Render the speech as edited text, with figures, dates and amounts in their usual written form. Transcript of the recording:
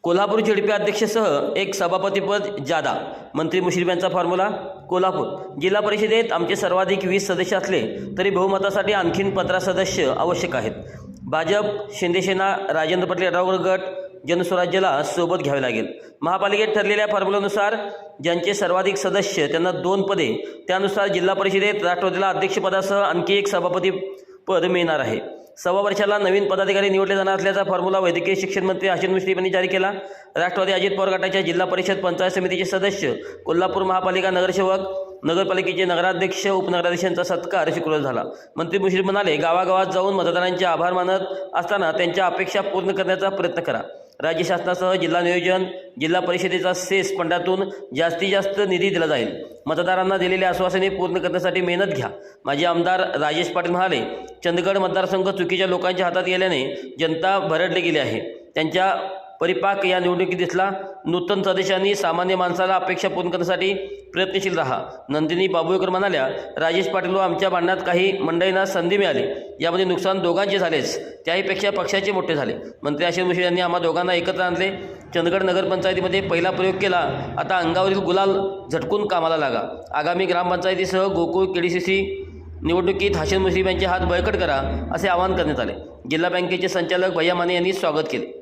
Kolhapur ZP अध्यक्षसह एक सभापतीपद जादा, मंत्री मुश्रीफ यांचा फॉर्म्युला। कोल्हापूर जिल्हा परिषदेत आमचे सर्वाधिक 20 सदस्य असले तरी बहुमतासाठी आणखीन 15 सदस्य आवश्यक आहेत। भाजप, शिंदेसेना, राजेंद्र पाटील आढाव गट, जनस्वराज्याला सोबत घ्यावे लागेल। महापालिकेत ठरलेल्या फॉर्म्युल्यानुसार ज्यांचे सर्वाधिक सदस्य त्यांना 2 पदे, त्यानुसार जिल्हा परिषदेत राष्ट्रवादीला अध्यक्षपदासह आणखी एक सभापती पद मिळणार आहे। 1.25 वर्षाला नवीन पदाधिकारी निवडले जाणार असल्याचा फॉर्म्युला वैद्यकीय शिक्षण मंत्री हसन मुश्रीफ यांनी जारी केला। राष्ट्रवादी अजित पवार गटाच्या जिल्हा परिषद पंचायत समितीचे सदस्य, कोल्हापूर महापालिका नगरसेवक, नगरपालिकेचे नगराध्यक्ष, उपनगराध्यक्षांचा सत्कार शुक्रवार झाला। मंत्री मुश्रीफ म्हणाले, गावागावात जाऊन मतदारांचे आभार मानत असताना त्यांच्या अपेक्षा पूर्ण करण्याचा प्रयत्न करा। राज्य शासनासह जिल्हा नियोजन, जिल्हा परिषदेचा सेस फंडातून जास्तीत जास्त निधी दिला जाईल। मतदारांना दिलेले आश्वासने पूर्ण करण्यासाठी मेहनत घ्या। माजी आमदार राजेश पाटील म्हणाले, चंदगड मतदारसंघ चुकीच्या लोकांच्या हातात गेल्याने जनता भरडली गेली आहे। त्यांच्या परिपाक या निवडणुकीत दिसला। नूतन सदस्यांनी सामान्य माणसाला अपेक्षा पूर्ण करण्यासाठी प्रयत्नशील राहा। नंदिनी बाबुळकर म्हणाल्या, राजेश पाटील व आमच्या भांडणात काही मंडळींना संधी मिळाली, यामध्ये नुकसान दोघांचे झालेच, त्याहीपेक्षा पक्षाचे मोठे झाले। मंत्री हसन मुश्रीफ यांनी आम्हा दोघांना एकत्र आणले। चंदगड नगरपंचायतीमध्ये पहिला प्रयोग केला, आता अंगावरील गुलाल झटकून कामाला लागा। आगामी ग्रामपंचायतीसह गोकुळ केडीसीसी निवडणुकीत हसन मुश्रीफ यांचे हात बळकट करा, असे आवाहन करण्यात आले। जिल्हा बँकेचे संचालक भैया माने यांनी स्वागत केले।